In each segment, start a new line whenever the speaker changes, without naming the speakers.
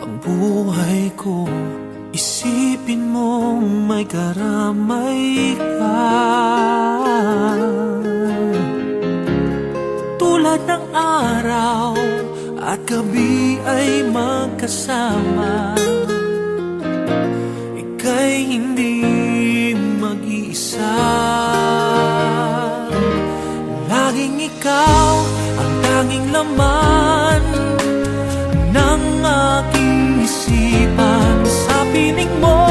ang buhay ko. Isipin mong may karamay ka, tulad ng araw at gabi ay magkasama. Ika'y hindi mag-iisa, laging ikaw ang tanging laman ng aking isipan. Sa piling mo,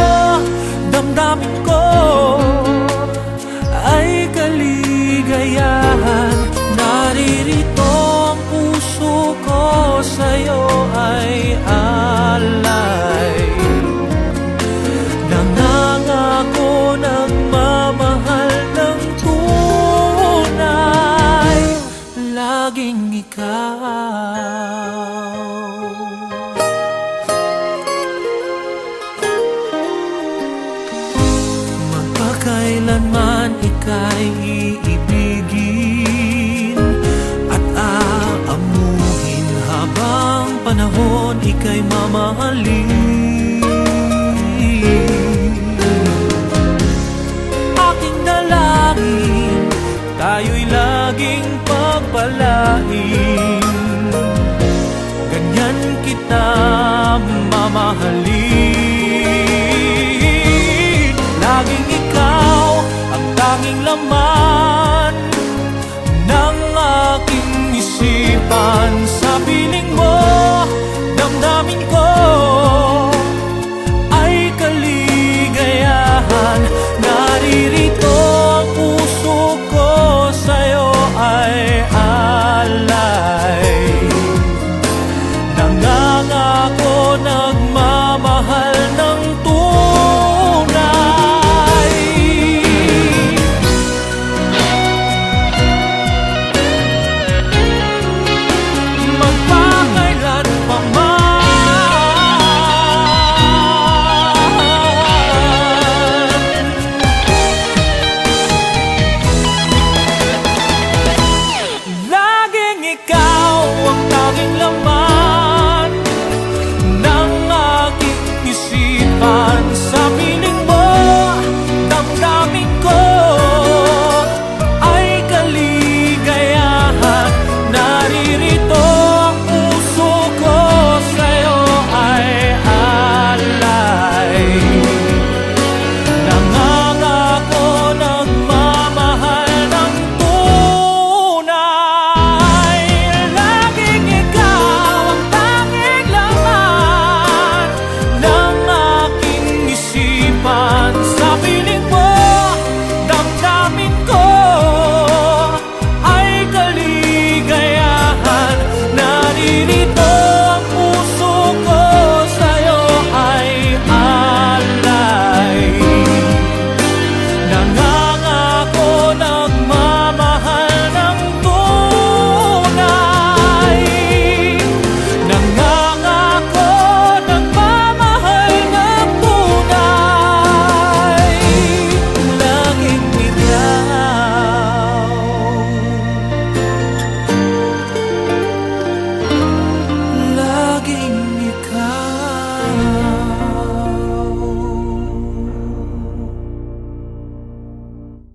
damdamin ko ay kaligayahan. Naririto ang puso ko, sa'yo ay alay. Nangangako nagmamahal ng tunay, laging ikaw. Magpakailanman ika'y iibigin at aamuhin, habang panahon ika'y mamahalin. Aking dalangin, tayo'y laging pagpalain. Ganyan kita mamahalin. Laging ikaw ang tanging laman ng aking isipan. Sa piling mo, damdamin ko